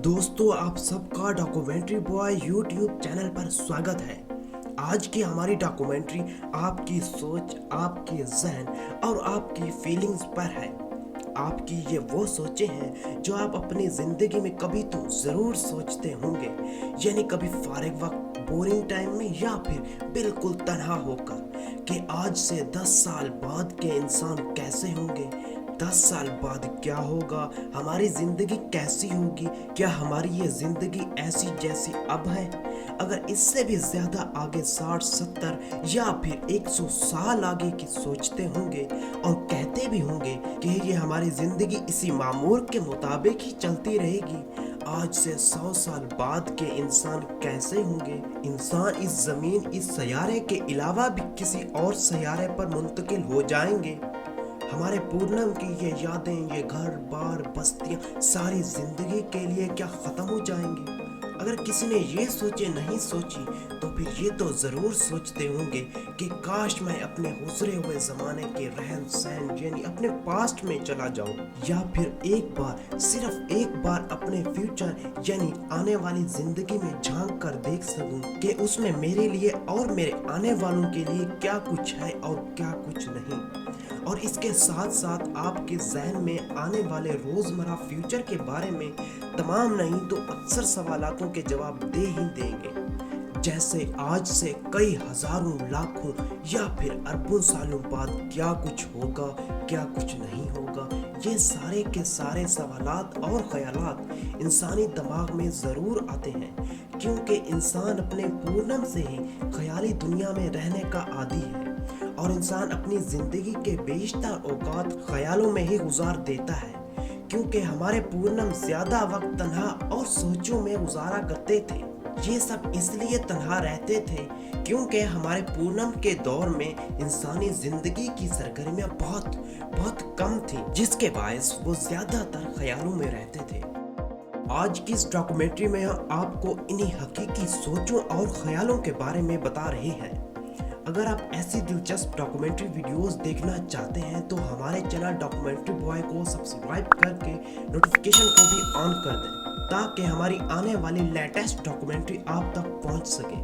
दोस्तों, आप सबका डॉक्यूमेंट्री बॉय यूट्यूब चैनल पर स्वागत है। आज की हमारी डॉक्यूमेंट्री आपकी सोच, आपके ज़हन और आपकी फीलिंग्स पर है। आपकी ये वो सोचें हैं जो आप अपनी ज़िंदगी में कभी तो ज़रूर सोचते होंगे, यानी कभी फारिग वक्त, बोरिंग टाइम में या फिर बिल्कुल तन्हा होकर, कि आज से 10 साल बाद के इंसान कैसे होंगे, 10 साल बाद क्या होगा, हमारी ज़िंदगी कैसी होगी, क्या हमारी ये ज़िंदगी ऐसी जैसी अब है। अगर इससे भी ज़्यादा आगे 60, 70 या फिर 100 साल आगे की सोचते होंगे और कहते भी होंगे कि ये हमारी ज़िंदगी इसी मामूर के मुताबिक ही चलती रहेगी, आज से 100 साल बाद के इंसान कैसे होंगे। इंसान इस ज़मीन, इस सैयारे के अलावा भी किसी और सैयारे पर मुंतकिल हो जाएंगे। हमारे पूर्णम की ये यादें, ये घर बार, बस्तियां सारी जिंदगी के लिए क्या खत्म हो जाएंगी। अगर किसी ने ये सोचे नहीं सोची तो फिर ये तो ज़रूर सोचते होंगे कि काश मैं अपने गुजरे हुए ज़माने के रहन सहन यानी अपने पास्ट में चला जाऊं, या फिर एक बार, सिर्फ एक बार अपने फ्यूचर यानी आने वाली ज़िंदगी में झांक कर देख सकूं कि उसमें मेरे लिए और मेरे आने वालों के लिए क्या कुछ है और क्या कुछ नहीं। और इसके साथ साथ आपके ज़हन में आने वाले रोज़मर्रा फ्यूचर के बारे में तमाम नहीं तो अक्सर सवालों के जवाब दे ही देंगे, जैसे आज से कई हज़ारों, लाखों या फिर अरबों सालों बाद क्या कुछ होगा, क्या कुछ नहीं होगा। ये सारे के सारे सवालात और ख़यालात इंसानी दिमाग में ज़रूर आते हैं, क्योंकि इंसान अपने पूर्णम से ही ख़याली दुनिया में रहने का आदी है और इंसान अपनी ज़िंदगी के बेशतर औकात ख़यालों में ही गुजार देता है, क्योंकि हमारे पूर्णम ज़्यादा वक्त तन्हा और सोचों में गुजारा करते थे। ये सब इसलिए तन्हा रहते थे क्योंकि हमारे पूर्णम के दौर में इंसानी ज़िंदगी की सरगर्मियाँ बहुत कम थी, जिसके बायस वो ज़्यादातर ख़यालों में रहते थे। आज की इस डॉक्यूमेंट्री में हम आपको इन्हीं हकीकी सोचों और ख़यालों के बारे में बता रहे हैं। अगर आप ऐसी दिलचस्प डॉक्यूमेंट्री वीडियोस देखना चाहते हैं तो हमारे चैनल डॉक्यूमेंट्री बॉय को सब्सक्राइब करके नोटिफिकेशन को भी ऑन कर दें, ताकि हमारी आने वाली लेटेस्ट डॉक्यूमेंट्री आप तक पहुंच सके।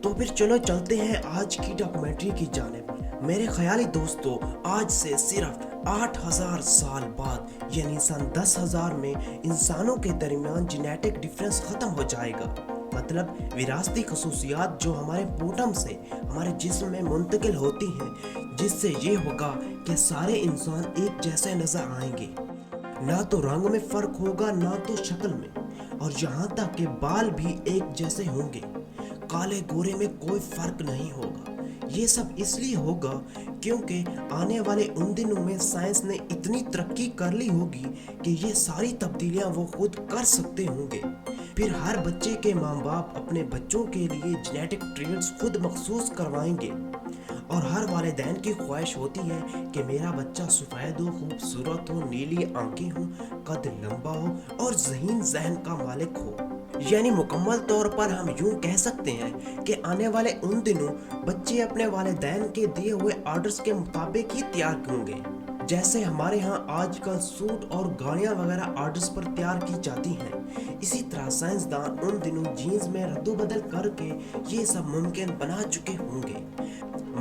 तो फिर चलो चलते हैं आज की डॉक्यूमेंट्री की जानिब। मेरे ख्याली दोस्तों, आज से सिर्फ 8000 साल बाद यानी सन 10,000 में इंसानों के दरमियान जेनेटिक डिफरेंस ख़त्म हो जाएगा। मतलब विरासती खसूसियात जो हमारे पोटम से हमारे जिस्म में मुंतकिल होती हैं, जिससे ये होगा कि सारे इंसान एक जैसे नज़र आएंगे। ना तो रंग में फ़र्क होगा, ना तो शक्ल में, और यहाँ तक कि बाल भी एक जैसे होंगे। काले गोरे में कोई फ़र्क नहीं होगा। ये सब इसलिए होगा क्योंकि आने वाले उन दिनों में साइंस ने इतनी तरक्की कर ली होगी कि ये सारी तब्दीलियां वो खुद कर सकते होंगे। फिर हर बच्चे के माँ बाप अपने बच्चों के लिए जेनेटिक ट्रेट्स खुद मखसूस करवाएंगे, और हर वालिदैन की ख्वाहिश होती है कि मेरा बच्चा सफ़ेद हो, खूबसूरत हो, नीली आंखें हो, कद लंबा हो और ज़हीन ज़हन का मालिक हो। यानी मुकम्मल तौर पर हम यूं कह सकते हैं कि आने वाले उन दिनों बच्चे अपने वालिदैन के दिए हुए ऑर्डर्स के मुताबिक ही तैयार होंगे। जैसे हमारे यहाँ आजकल सूट और गाड़ियाँ वगैरह ऑर्डर्स पर तैयार की जाती हैं, इसी तरह साइंसदान उन दिनों जीन्स में रद्दोबदल करके ये सब मुमकिन बना चुके होंगे।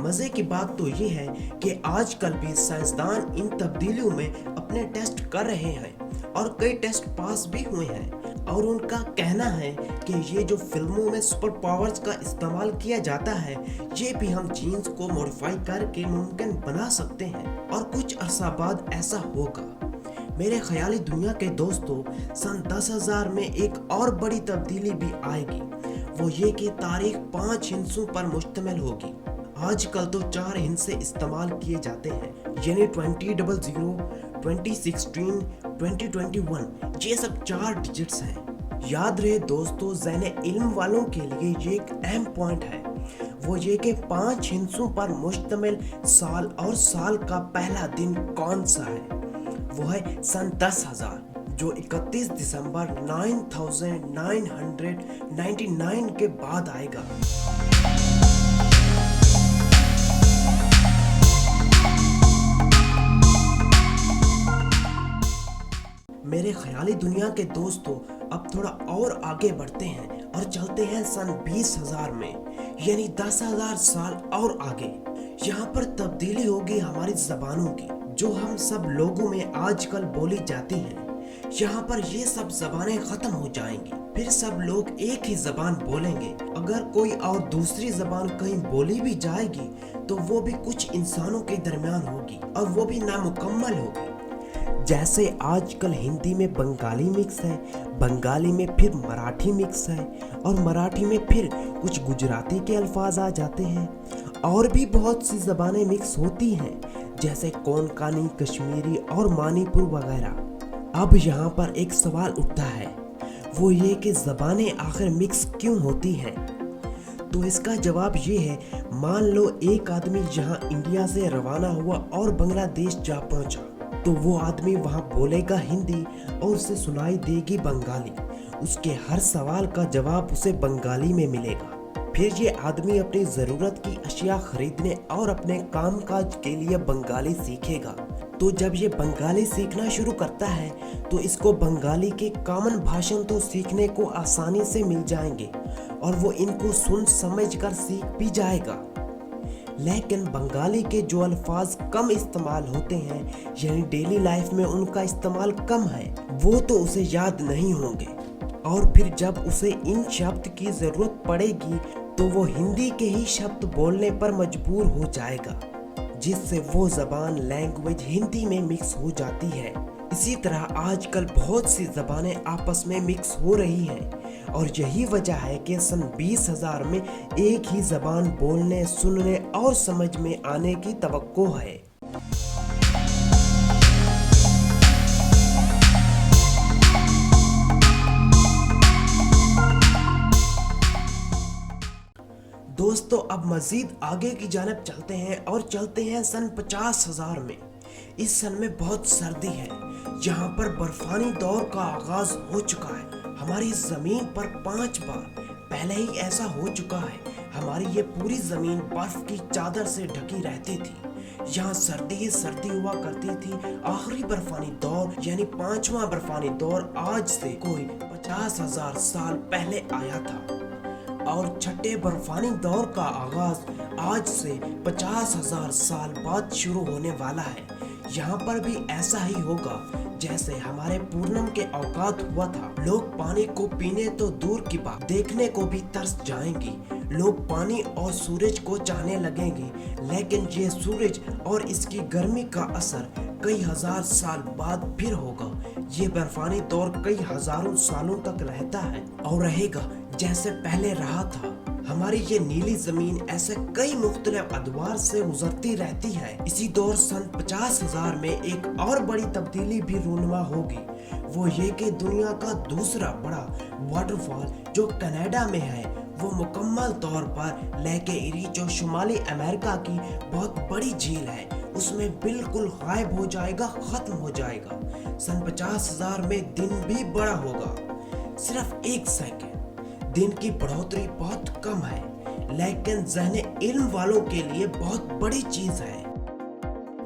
मज़े की बात तो ये है कि आजकल भी साइंसदान इन तब्दीलियों में अपने टेस्ट कर रहे हैं और कई टेस्ट पास भी हुए हैं, और उनका कहना है कि ये जो फिल्मों में सुपर पावर्स का इस्तेमाल किया जाता है, ये भी हम जीन्स को मॉडिफाई करके मुमकिन बना सकते हैं, और कुछ अरसा बाद ऐसा होगा। मेरे ख्याली दुनिया के दोस्तों, सन 10,000 में एक और बड़ी तब्दीली भी आएगी। वो ये कि तारीख 5 हिस्सों पर मुश्तमिल होगी। आजकल तो 4 हिस्से इस्तेमाल किए जाते हैं, यानी 2000, 2016, 2021, ये सब 4 डिजिट्स हैं। याद रहे दोस्तों, ज़हने इल्म वालों के लिए ये एक अहम पॉइंट है, वो ये कि 5 हिस्सों पर मुश्तमिल साल और साल का पहला दिन कौन सा है। वो है सन 10,000, जो 31 दिसंबर 9999 के बाद आएगा। خیاली दुनिया के दोस्तों, अब थोड़ा और आगे बढ़ते हैं और चलते हैं सन 20,000 में, यानी 10,000 साल और आगे। यहाँ पर तब्दीली होगी हमारी जबानों की, जो हम सब लोगों में आजकल बोली जाती हैं। यहाँ पर ये सब जबानें खत्म हो जाएंगी, फिर सब लोग एक ही जबान बोलेंगे। अगर कोई और दूसरी जबान कहीं बोली भी जाएगी तो वो भी कुछ इंसानों के दरमियान होगी और वो भी नामुकम्मल होगी। जैसे आजकल हिंदी में बंगाली मिक्स है, बंगाली में फिर मराठी मिक्स है, और मराठी में फिर कुछ गुजराती के अल्फाज आ जाते हैं। और भी बहुत सी ज़बानें मिक्स होती हैं, जैसे कोंकणी, कश्मीरी और मणिपुर वगैरह। अब यहाँ पर एक सवाल उठता है, वो ये कि ज़बानें आखिर मिक्स क्यों होती हैं? तो इसका जवाब ये है, मान लो एक आदमी यहाँ इंडिया से रवाना हुआ और बांग्लादेश जा पहुँचा, तो वो आदमी वहाँ बोलेगा हिंदी और उसे सुनाई देगी बंगाली। उसके हर सवाल का जवाब उसे बंगाली में मिलेगा। फिर ये आदमी अपनी ज़रूरत की अशिया खरीदने और अपने काम काज के लिए बंगाली सीखेगा। तो जब ये बंगाली सीखना शुरू करता है तो इसको बंगाली के कॉमन भाषण तो सीखने को आसानी से मिल जाएंगे और वो इनको सुन समझ कर सीख भी जाएगा। लेकिन बंगाली के जो अल्फाज कम इस्तेमाल होते हैं, यानी डेली लाइफ में उनका इस्तेमाल कम है, वो तो उसे याद नहीं होंगे। और फिर जब उसे इन शब्द की ज़रूरत पड़ेगी तो वो हिंदी के ही शब्द बोलने पर मजबूर हो जाएगा, जिससे वो ज़बान लैंग्वेज हिंदी में मिक्स हो जाती है। इसी तरह आजकल बहुत सी ज़बानें आपस में मिक्स हो रही हैं और यही वजह है कि सन 20,000 में एक ही ज़बान बोलने, सुनने और समझ में आने की तवक्को है। दोस्तों, अब मजीद आगे की जानब चलते हैं और चलते हैं सन 50,000 में। इस सन में बहुत सर्दी है, यहाँ पर बर्फानी दौर का आगाज हो चुका है। हमारी जमीन पर 5 बार पहले ही ऐसा हो चुका है। हमारी ये पूरी जमीन बर्फ की चादर से ढकी रहती थी। यहाँ सर्दी ही सर्दी हुआ करती थी। आखिरी बर्फानी दौर यानी 5वां बर्फानी दौर आज से कोई 50,000 साल पहले आया था और छठे बर्फानी दौर का आगाज आज से 50,000 साल बाद शुरू होने वाला है। यहाँ पर भी ऐसा ही होगा जैसे हमारे पूर्णम के औकात हुआ था। लोग पानी को पीने तो दूर की बात, देखने को भी तरस जाएंगे। लोग पानी और सूरज को चाहने लगेंगे, लेकिन ये सूरज और इसकी गर्मी का असर कई हजार साल बाद फिर होगा। ये बर्फानी दौर कई हजारों सालों तक रहता है और रहेगा जैसे पहले रहा था। हमारी ये नीली जमीन ऐसे कई मुख्तलिफ अदवार से गुजरती रहती है। इसी दौर सन 50,000 में एक और बड़ी तब्दीली भी रूनुमा होगी। वो ये कि दुनिया का दूसरा बड़ा वाटरफॉल जो कनाडा में है, वो मुकम्मल तौर पर लेक एरी जो शुमाली अमेरिका की बहुत बड़ी झील है, उसमें बिल्कुल गायब हो जाएगा, खत्म हो जाएगा। सन 50,000 में दिन भी बड़ा होगा, सिर्फ 1 सेकंड। दिन की बढ़ोतरी बहुत कम है, लेकिन ज़हने इल्म वालों के लिए बहुत बड़ी चीज है।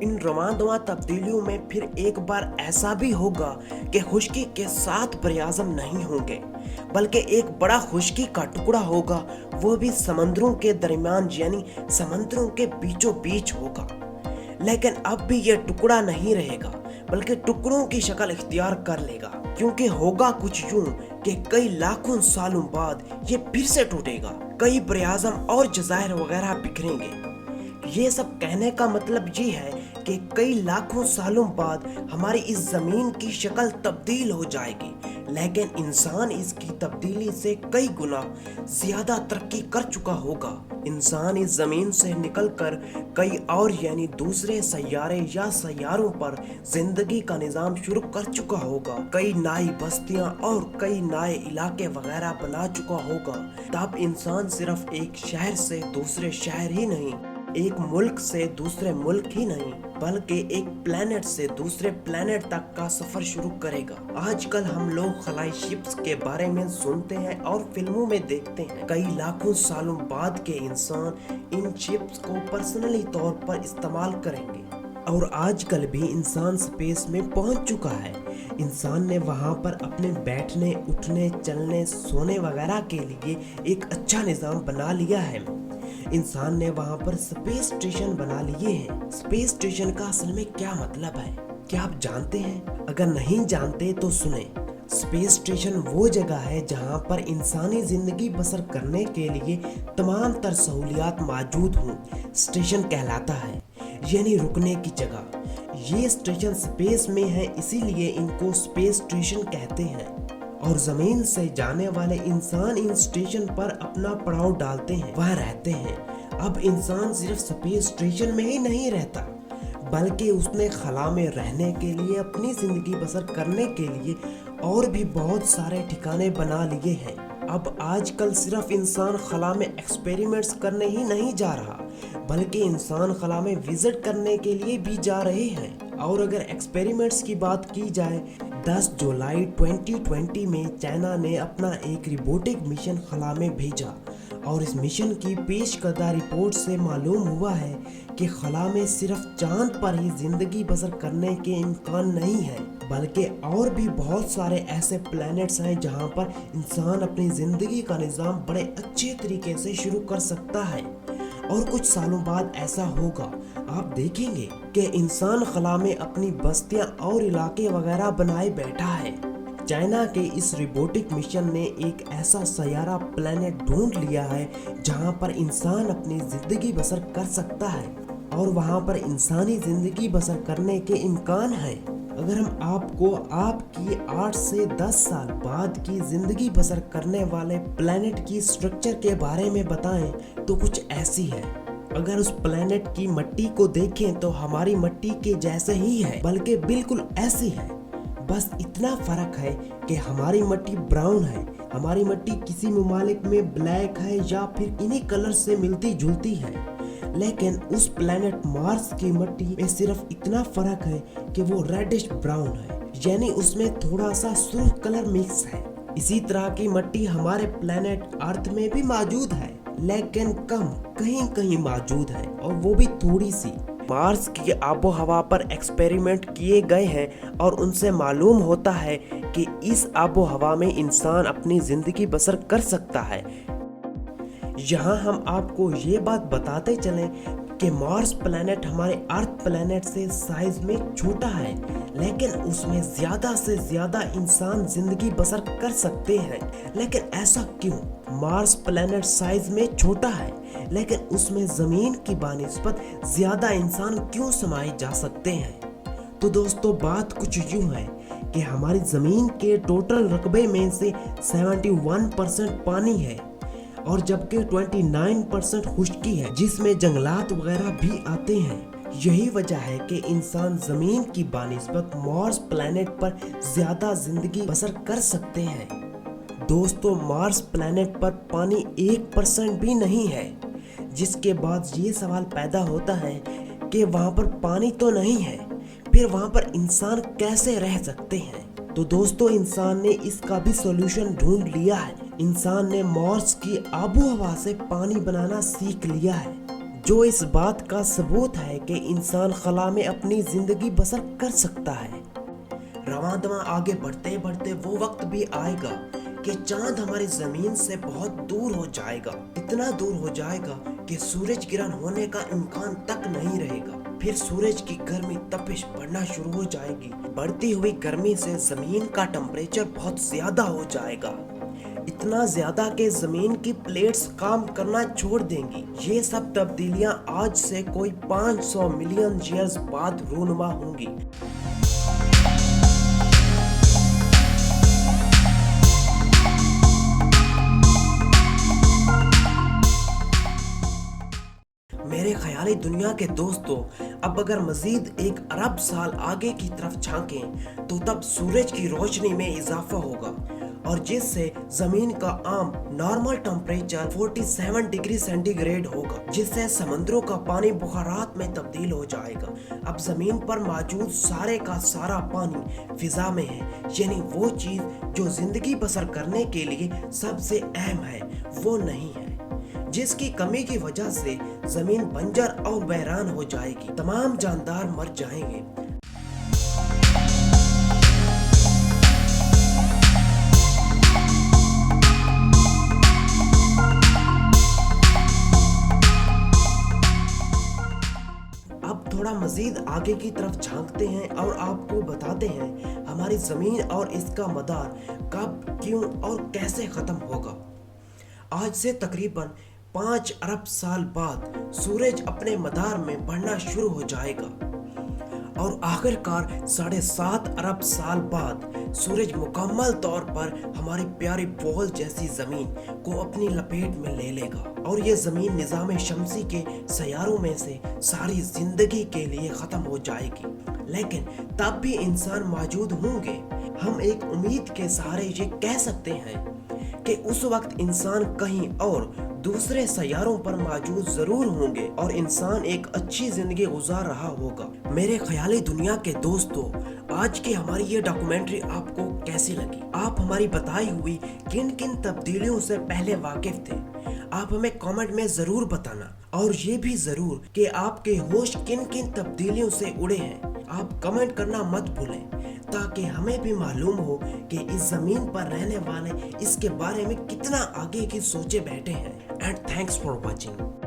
इन रवां-दवां तब्दीलियों में फिर एक बार ऐसा भी होगा कि खुश्की के 7 बरआज़म नहीं होंगे, बल्कि एक बड़ा खुश्की का टुकड़ा होगा, वो भी समंदरों के दरमियान यानी समंदरों के बीचों बीच होगा। लेकिन अब भी ये टुकड़ा नहीं रहेगा, बल्कि टुकड़ों की शक्ल इख्तियार कर लेगा, क्योंकि होगा कुछ यूं कि कई लाखों सालों बाद ये फिर से टूटेगा। कई बरआज़म और जज़ायर वगैरह बिखरेंगे। ये सब कहने का मतलब ये है कि कई लाखों सालों बाद हमारी इस जमीन की शक्ल तब्दील हो जाएगी, लेकिन इंसान इसकी तब्दीली से कई गुना ज्यादा तरक्की कर चुका होगा। इंसान इस जमीन से निकलकर कई और यानी दूसरे सैयारे या सैयारों पर जिंदगी का निजाम शुरू कर चुका होगा। कई नई बस्तियां और कई नए इलाके वगैरह बना चुका होगा। तब इंसान सिर्फ एक शहर से दूसरे शहर ही नहीं, एक मुल्क से दूसरे मुल्क ही नहीं, बल्कि एक प्लेनेट से दूसरे प्लेनेट तक का सफर शुरू करेगा। आजकल हम लोग खलाई शिप्स के बारे में सुनते हैं और फिल्मों में देखते हैं। कई लाखों सालों बाद के इंसान इन शिप्स को पर्सनली तौर पर इस्तेमाल करेंगे और आजकल भी इंसान स्पेस में पहुंच चुका है। انسان نے وہاں پر اپنے بیٹھنے اٹھنے چلنے سونے وغیرہ کے لیے ایک اچھا نظام بنا لیا ہے۔ انسان نے وہاں پر اسپیس اسٹیشن بنا لیے ہیں۔ اسپیس اسٹیشن کا اصل میں کیا مطلب ہے، کیا آپ جانتے ہیں؟ اگر نہیں جانتے تو سنیں۔ اسپیس اسٹیشن وہ جگہ ہے جہاں پر انسانی زندگی بسر کرنے کے لیے تمام تر سہولیات موجود ہوں۔ اسٹیشن کہلاتا ہے یعنی رکنے کی جگہ۔ یہ اسٹیشن اسپیس میں ہے، اسی لیے ان کو اسپیس اسٹیشن کہتے ہیں، اور زمین سے جانے والے انسان ان اسٹیشن پر اپنا پڑاؤ ڈالتے ہیں، وہاں رہتے ہیں۔ اب انسان صرف اسپیس اسٹیشن میں ہی نہیں رہتا، بلکہ اس نے خلا میں رہنے کے لیے، اپنی زندگی بسر کرنے کے لیے اور بھی بہت سارے ٹھکانے بنا لیے ہیں۔ اب آج کل صرف انسان خلا میں ایکسپیریمنٹس کرنے ہی نہیں جا رہا، بلکہ انسان خلا میں وزٹ کرنے کے لیے بھی جا رہے ہیں۔ اور اگر ایکسپیریمنٹس کی بات کی جائے، 10 جولائی 2020 میں چائنا نے اپنا ایک روبوٹک مشن خلا میں بھیجا، اور اس مشن کی پیش کردہ رپورٹ سے معلوم ہوا ہے کہ خلا میں صرف چاند پر ہی زندگی بسر کرنے کے امکان نہیں ہے، بلکہ اور بھی بہت سارے ایسے پلینٹس ہیں جہاں پر انسان اپنی زندگی کا نظام بڑے اچھے طریقے سے شروع کر سکتا ہے۔ اور کچھ سالوں بعد ایسا ہوگا، آپ دیکھیں گے کہ انسان خلا میں اپنی بستیاں اور علاقے وغیرہ بنائے بیٹھا ہے۔ چائنا کے اس روبوٹک مشن نے ایک ایسا سیارہ پلینٹ ڈھونڈ لیا ہے جہاں پر انسان اپنی زندگی بسر کر سکتا ہے، اور وہاں پر انسانی زندگی بسر کرنے کے امکان ہیں۔ اگر ہم آپ کو آپ کی 8 سے 10 سال بعد کی زندگی بسر کرنے والے پلینٹ کی سٹرکچر کے بارے میں بتائیں تو کچھ ایسی ہے۔ اگر اس پلینٹ کی مٹی کو دیکھیں تو ہماری مٹی کے جیسے ہی ہے، بلکہ بالکل ایسی ہے، بس اتنا فرق ہے کہ ہماری مٹی براؤن ہے، ہماری مٹی کسی ممالک میں بلیک ہے یا پھر انہی کلر سے ملتی جلتی ہے۔ لیکن اس پلینٹ مارس کی مٹی میں صرف اتنا فرق ہے کہ وہ ریڈش براؤن ہے، یعنی اس میں تھوڑا سا سرخ کلر مکس ہے۔ اسی طرح کی مٹی ہمارے پلینٹ ارتھ میں بھی موجود ہے، لیکن کم، کہیں کہیں موجود ہے، اور وہ بھی تھوڑی سی۔ مارس کی آب و ہوا پر ایکسپیریمنٹ کیے گئے ہیں، اور ان سے معلوم ہوتا ہے کہ اس آب و ہوا میں انسان اپنی زندگی بسر کر سکتا ہے۔ یہاں ہم آپ کو یہ بات بتاتے چلیں کہ مارس پلینٹ ہمارے ارتھ پلینٹ سے سائز میں چھوٹا ہے، لیکن اس میں زیادہ سے زیادہ انسان زندگی بسر کر سکتے ہیں۔ لیکن ایسا کیوں؟ مارس پلینٹ سائز میں چھوٹا ہے، لیکن اس میں زمین کی بنسبت زیادہ انسان کیوں سمائے جا سکتے ہیں؟ تو دوستو، بات کچھ یوں ہے کہ ہماری زمین کے ٹوٹل رقبے میں سے 71% پانی ہے، اور جبکہ 29% خشکی ہے، جس میں جنگلات وغیرہ بھی آتے ہیں۔ یہی وجہ ہے کہ انسان زمین کی بنسبت مارس پلینٹ پر زیادہ زندگی بسر کر سکتے ہیں۔ دوستو، مارس پلینٹ پر پانی 1% بھی نہیں ہے، جس کے بعد یہ سوال پیدا ہوتا ہے کہ وہاں پر پانی تو نہیں ہے، پھر وہاں پر انسان کیسے رہ سکتے ہیں؟ تو دوستو، انسان نے اس کا بھی سولوشن ڈھونڈ لیا ہے۔ انسان نے مارس کی آب و ہوا سے پانی بنانا سیکھ لیا ہے، جو اس بات کا ثبوت ہے کہ انسان خلا میں اپنی زندگی بسر کر سکتا ہے۔ رواں دواں آگے بڑھتے بڑھتے وہ وقت بھی آئے گا کہ چاند ہماری زمین سے بہت دور ہو جائے گا، اتنا دور ہو جائے گا کہ سورج گرہن ہونے کا امکان تک نہیں رہے گا۔ پھر سورج کی گرمی تپش بڑھنا شروع ہو جائے گی۔ بڑھتی ہوئی گرمی سے زمین کا ٹمپریچر بہت زیادہ ہو جائے گا، اتنا زیادہ کہ زمین کی پلیٹس کام کرنا چھوڑ دیں گی۔ یہ سب تبدیلیاں آج سے کوئی 500 ملین ایئرز بعد رونما ہوں گی۔ میرے خیالی دنیا کے دوستو، اب اگر مزید 1 ارب سال آگے کی طرف جھانکیں تو تب سورج کی روشنی میں اضافہ ہوگا، اور جس سے زمین کا عام normal temperature 47 degree centigrade ہوگا، جس سے سمندروں کا پانی بخارات میں تبدیل ہو جائے گا۔ اب زمین پر موجود سارے کا سارا پانی فضا میں ہے، یعنی وہ چیز جو زندگی بسر کرنے کے لیے سب سے اہم ہے وہ نہیں ہے، جس کی کمی کی وجہ سے زمین بنجر اور ویران ہو جائے گی، تمام جاندار مر جائیں گے۔ थोड़ा मजीद आगे की तरफ झांकते हैं और आपको बताते हैं हमारी ज़मीन और इसका मदार कब, क्यों और कैसे ख़त्म होगा। आज से तकरीबन 5 अरब साल बाद सूरज अपने मदार में बढ़ना शुरू हो जाएगा और आखिरकार 7.5 अरब साल बाद सूरज मुकम्मल तौर पर हमारी प्यारी बॉल जैसी ज़मीन को अपनी लपेट में ले लेगा और ये ज़मीन निज़ाम शमसी के सैयारों में से सारी ज़िंदगी के लिए ख़त्म हो जाएगी। लेकिन तब भी इंसान मौजूद होंगे। हम एक उम्मीद के सहारे ये कह सकते हैं कि उस वक्त इंसान कहीं और दूसरे सैयारों पर मौजूद जरूर होंगे और इंसान एक अच्छी जिंदगी गुजार रहा होगा। मेरे ख्याली दुनिया के दोस्तों, आज की हमारी ये डॉक्यूमेंट्री आपको कैसी लगी? आप हमारी बताई हुई किन किन तब्दीलियों से पहले वाकिफ थे? आप हमें कमेंट में जरूर बताना और ये भी जरूर कि आपके होश किन किन तब्दीलियों से उड़े हैं। आप कमेंट करना मत भूलें ताकि हमें भी मालूम हो कि इस जमीन पर रहने वाले इसके बारे में कितना आगे की सोचे बैठे हैं। And thanks for watching.